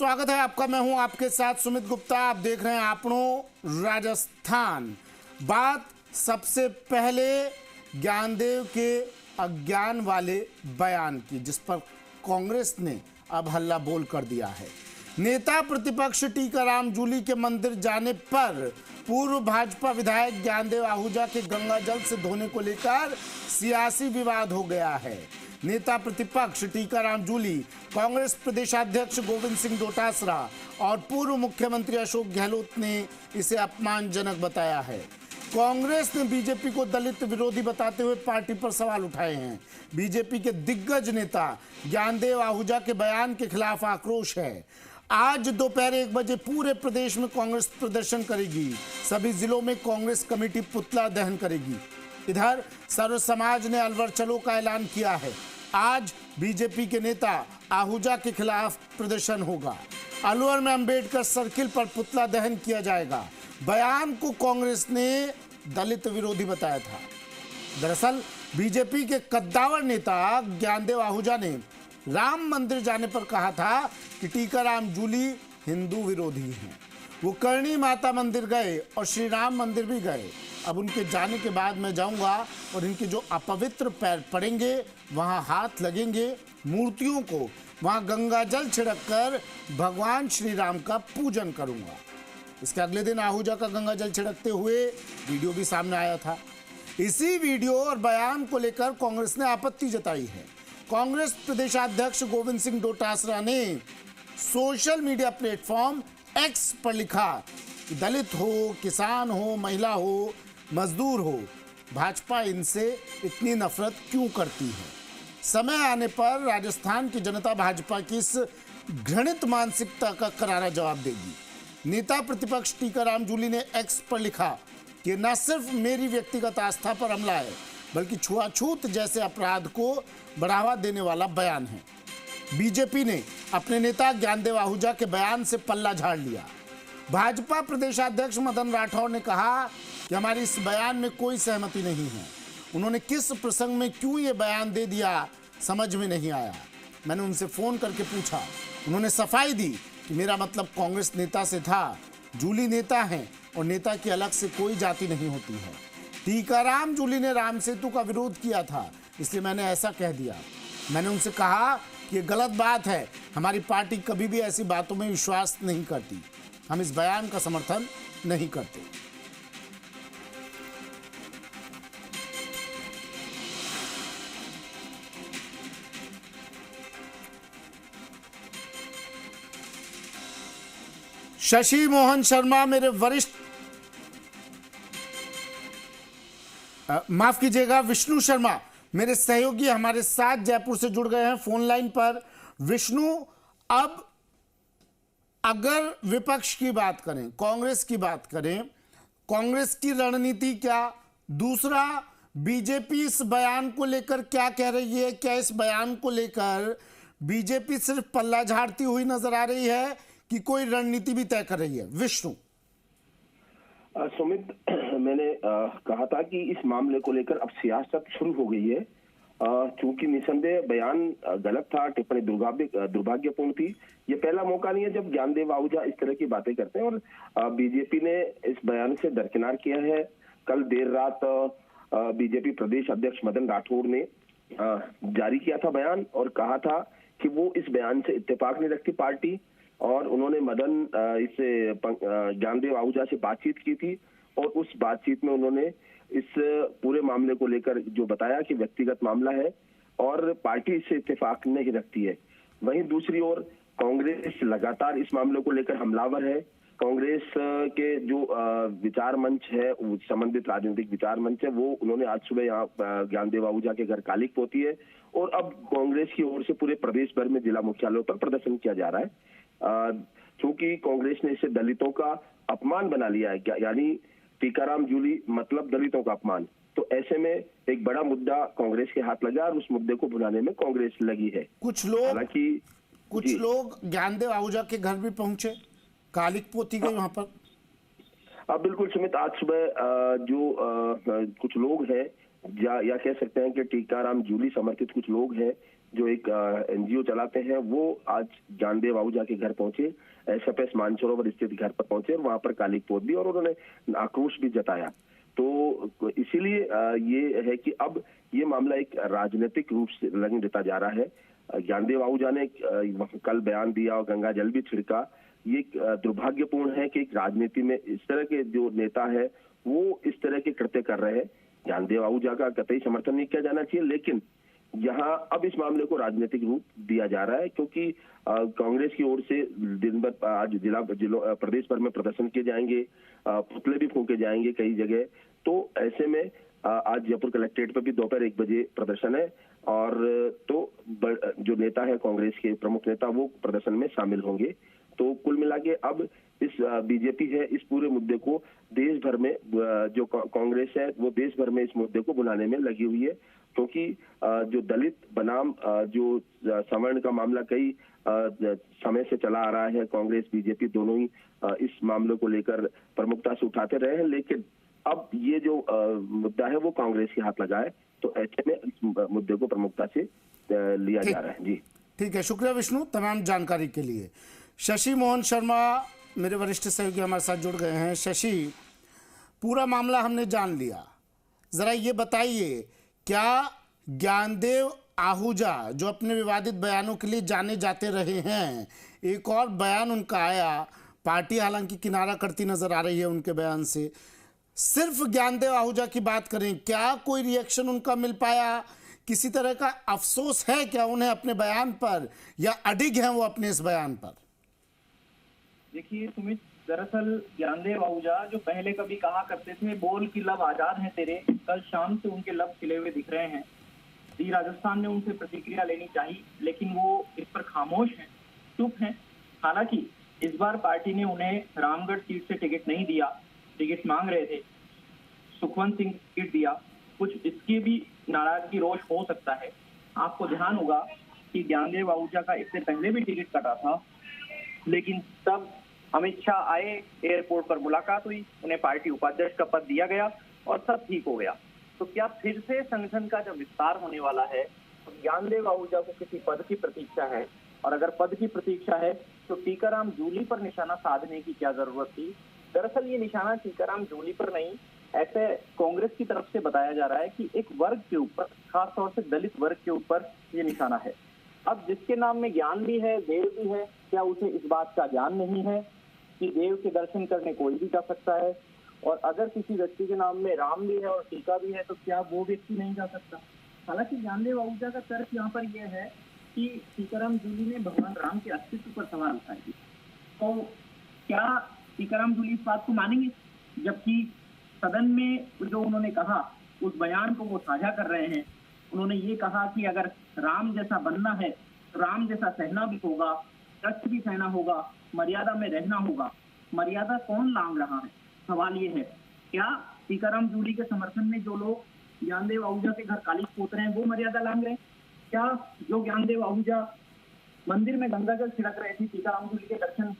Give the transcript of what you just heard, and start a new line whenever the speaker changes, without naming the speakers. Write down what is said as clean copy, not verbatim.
स्वागत है आपका। मैं हूं आपके साथ सुमित गुप्ता। आप देख रहे हैं आपनों राजस्थान। बात सबसे पहले ज्ञानदेव के अज्ञान वाले बयान की, जिस पर कांग्रेस ने अब हल्ला बोल कर दिया है। नेता प्रतिपक्ष टीकाराम जूली के मंदिर जाने पर पूर्व भाजपा विधायक ज्ञानदेव आहूजा के गंगा जल से धोने को लेकर सियासी विवाद हो गया है। नेता प्रतिपक्ष टीकाराम जूली, कांग्रेस प्रदेशाध्यक्ष गोविंद सिंह डोटासरा और पूर्व मुख्यमंत्री अशोक गहलोत ने इसे अपमानजनक बताया है। कांग्रेस ने बीजेपी को दलित विरोधी बताते हुए पार्टी पर सवाल उठाए हैं। बीजेपी के दिग्गज नेता ज्ञानदेव आहूजा के बयान के खिलाफ आक्रोश है। आज दोपहर 1 बजे पूरे प्रदेश में कांग्रेस प्रदर्शन करेगी। सभी जिलों में कांग्रेस कमेटी पुतला दहन करेगी। इधर सर्व समाज ने अलवर चलो का ऐलान किया है। आज बीजेपी के नेता आहूजा के खिलाफ प्रदर्शन होगा। अलवर में अंबेडकर सर्किल पर पुतला दहन किया जाएगा। बयान को कांग्रेस ने दलित विरोधी बताया था। दरअसल बीजेपी के कद्दावर नेता ज्ञानदेव आहूजा ने राम मंदिर जाने पर कहा था कि टीकाराम जूली हिंदू विरोधी हैं। वो करणी माता मंदिर गए और श्री राम मंदिर भी गए। अब उनके जाने के बाद मैं जाऊंगा और इनके जो अपवित्र पैर पड़ेंगे वहां हाथ लगेंगे, मूर्तियों को वहां गंगा जल छिड़क कर भगवान श्री राम का पूजन करूंगा। इसके अगले दिन आहूजा का गंगा जल छिड़कते हुए वीडियो भी सामने आया था। इसी वीडियो और बयान को लेकर कांग्रेस ने आपत्ति जताई है। कांग्रेस प्रदेशाध्यक्ष गोविंद सिंह डोटासरा ने सोशल मीडिया प्लेटफॉर्म एक्स पर लिखा कि दलित हो, किसान हो, महिला हो, मजदूर हो, भाजपा इनसे इतनी नफरत क्यों करती है। समय आने पर राजस्थान की जनता भाजपा की इस घृणित मानसिकता का करारा जवाब देगी। नेता प्रतिपक्ष टीकाराम जूली ने एक्स पर लिखा कि न सिर्फ मेरी व्यक्तिगत आस्था पर हमला है, बल्कि छुआछूत जैसे अपराध को बढ़ावा देने वाला बयान है। बीजेपी ने अपने नेता ज्ञानदेव आहूजा के बयान से पल्ला झाड़ लिया। भाजपा प्रदेशाध्यक्ष मदन राठौर ने कहा कि हमारी इस बयान में कोई सहमति नहीं है। उन्होंने किस प्रसंग में क्यों ये बयान दे दिया समझ में नहीं आया। मैंने उनसे फोन करके पूछा। उन्होंने सफाई दी कि मेरा मतलब कांग्रेस नेता से था। जूली नेता हैं और नेता की अलग से कोई जाति नहीं होती है। टीकाराम जूली ने राम सेतु का विरोध किया था, इसलिए मैंने ऐसा कह दिया। मैंने उनसे कहा कि ये गलत बात है। हमारी पार्टी कभी भी ऐसी बातों में विश्वास नहीं करती। हम इस बयान का समर्थन नहीं करते। शशि मोहन शर्मा मेरे वरिष्ठ, माफ कीजिएगा, विष्णु शर्मा मेरे सहयोगी हमारे साथ जयपुर से जुड़ गए हैं फोन लाइन पर। विष्णु, अब अगर विपक्ष की बात करें, कांग्रेस की बात करें, कांग्रेस की रणनीति क्या? दूसरा, बीजेपी इस बयान को लेकर क्या कह रही है? क्या इस बयान को लेकर बीजेपी सिर्फ पल्ला झाड़ती हुई नजर आ रही है कि कोई रणनीति भी तय कर रही है? विष्णु।
सुमित, मैंने कहा था कि इस मामले को लेकर अब सियासत शुरू हो गई है। चूंकि निसंदेह बयान गलत था, टिप्पणी दुर्भाग्यपूर्ण थी। ये पहला मौका नहीं है जब ज्ञानदेव आहूजा इस तरह की बातें करते हैं और बीजेपी ने इस बयान से दरकिनार किया है। कल देर रात बीजेपी प्रदेश अध्यक्ष मदन राठौर ने जारी किया था बयान और कहा था कि वो इस बयान से इत्तेफाक नहीं रखती पार्टी, और उन्होंने ज्ञानदेव आहूजा से बातचीत की थी और उस बातचीत में उन्होंने इस पूरे मामले को लेकर जो बताया कि व्यक्तिगत मामला है और पार्टी इससे इत्तेफाक नहीं रखती है। वहीं दूसरी ओर कांग्रेस लगातार इस मामले को लेकर हमलावर है। कांग्रेस के जो विचार मंच है, संबंधित राजनीतिक विचार मंच है, वो उन्होंने आज सुबह यहाँ ज्ञानदेव आहूजा के घर कालिक पोती है और अब कांग्रेस की ओर से पूरे प्रदेश भर में जिला मुख्यालयों पर प्रदर्शन किया जा रहा है। क्योंकि कांग्रेस ने इसे दलितों का अपमान बना लिया है, यानी टीकाराम जूली मतलब दलितों का अपमान। तो ऐसे में एक बड़ा मुद्दा कांग्रेस के हाथ लगा और उस मुद्दे को भुनाने में कांग्रेस लगी है।
कुछ लोग ज्ञानदेव आहूजा के घर भी पहुंचे, कालिक पोती गई वहां पर।
बिल्कुल सुमित, आज सुबह जो कुछ लोग हैं या कह सकते हैं कि टीकाराम जूली समर्थित कुछ लोग हैं जो एक एनजीओ चलाते हैं, वो आज ज्ञानदेव आहूजा के घर पहुंचे, एसएफएस मानसरोवर स्थित घर पर पहुंचे और वहां पर काली पोत दी और उन्होंने आक्रोश भी जताया। तो इसीलिए ये है कि अब ये मामला एक राजनीतिक रूप से रंग लेता जा रहा है। ज्ञानदेव आहूजा ने कल बयान दिया और गंगा जल भी छिड़का। ये दुर्भाग्यपूर्ण है कि एक राजनीति में इस तरह के जो नेता है वो इस तरह के कृत्य कर रहे हैं। ज्ञानदेव आहूजा का कतई समर्थन नहीं किया जाना चाहिए, लेकिन यहाँ अब इस मामले को राजनीतिक रूप दिया जा रहा है, क्योंकि कांग्रेस की ओर से दिन भर आज प्रदेश भर में प्रदर्शन किए जाएंगे, पुतले भी फूंके जाएंगे कई जगह। तो ऐसे में आज जयपुर कलेक्ट्रेट पर भी दोपहर 1 बजे प्रदर्शन है और तो जो नेता है कांग्रेस के प्रमुख नेता वो प्रदर्शन में शामिल होंगे। तो कुल मिला के अब इस बीजेपी है इस पूरे मुद्दे को देश भर में, जो कांग्रेस है वो देश भर में इस मुद्दे को बुलाने में लगी हुई है, क्योंकि जो दलित बनाम जो सवर्ण का मामला कई समय से चला आ रहा है, कांग्रेस बीजेपी दोनों ही इस मामले को लेकर प्रमुखता से उठाते रहे हैं, लेकिन अब ये जो मुद्दा है वो कांग्रेस के हाथ लगा है। तो ऐसे में इस मुद्दे को प्रमुखता से लिया जा रहा है। जी
ठीक है, शुक्रिया विष्णु तमाम जानकारी के लिए। शशि मोहन शर्मा मेरे वरिष्ठ सहयोगी हमारे साथ जुड़ गए हैं। शशि, पूरा मामला हमने जान लिया, जरा ये बताइए क्या ज्ञानदेव आहूजा जो अपने विवादित बयानों के लिए जाने जाते रहे हैं, एक और बयान उनका आया, पार्टी हालांकि किनारा करती नजर आ रही है उनके बयान से, सिर्फ ज्ञानदेव आहूजा की बात करें, क्या कोई रिएक्शन उनका मिल पाया? किसी तरह का अफसोस है क्या उन्हें अपने बयान पर, या अडिग हैं वो अपने इस बयान पर?
देखिए सुमित, दरअसल ज्ञानदेव आहूजा जो पहले कभी कहा करते थे बोल की लब आजाद हैं तेरे, कल शाम से उनके लब खिले हुए दिख रहे हैं। दी राजस्थान ने उनसे प्रतिक्रिया लेनी चाहिए, लेकिन वो इस पर खामोश हैं, चुप हैं। हालांकि इस बार पार्टी ने उन्हें रामगढ़ सीट से टिकट नहीं दिया, टिकट मांग रहे थे, सुखवंत सिंह टिकट दिया। कुछ इसकी भी नाराजगी रोष हो सकता है। आपको ध्यान होगा कि ज्ञानदेव आहूजा का इससे पहले भी टिकट कटा था, लेकिन तब अमित शाह आए, एयरपोर्ट पर मुलाकात हुई, उन्हें पार्टी उपाध्यक्ष का पद दिया गया और सब ठीक हो गया। तो क्या फिर से संगठन का जब विस्तार होने वाला है तो ज्ञानदेव आहूजा को किसी पद की प्रतीक्षा है? और अगर पद की प्रतीक्षा है तो टीकाराम जूली पर निशाना साधने की क्या जरूरत थी? दरअसल ये निशाना टीकाराम जूली पर नहीं, ऐसे कांग्रेस की तरफ से बताया जा रहा है कि एक वर्ग के ऊपर, खासतौर से दलित वर्ग के ऊपर ये निशाना है। अब जिसके नाम में ज्ञान भी है, देव भी है, क्या उसे इस बात का ज्ञान नहीं है कि देव के दर्शन करने कोई भी जा सकता है? और अगर किसी व्यक्ति के नाम में राम भी है और टीका भी है तो क्या वो व्यक्ति नहीं जा सकता? हालांकि ज्ञानदेव आहूजा का तर्क यहाँ पर यह है कि टीकाराम जूली ने भगवान राम के अस्तित्व पर सवाल उठाए। तो क्या टीकाराम जूली इस बात को मानेंगे? जबकि सदन में जो उन्होंने कहा उस बयान को वो साझा कर रहे हैं। उन्होंने ये कहा कि अगर राम जैसा बनना है तो राम जैसा सहना भी होगा, कष्ट भी सहना होगा, मर्यादा में रहना होगा। मर्यादा कौन लांघ रहा है? सवाल ये है, क्या टीकाराम जूली के समर्थन में जो लोग ज्ञानदेव आहूजा के घर कालिख पोत रहे हैं वो मर्यादा लांघ रहे हैं? क्या जो ज्ञानदेव आहूजा मंदिर में गंगा जल छिड़क रहे थे टीकाराम जूली के दर्शन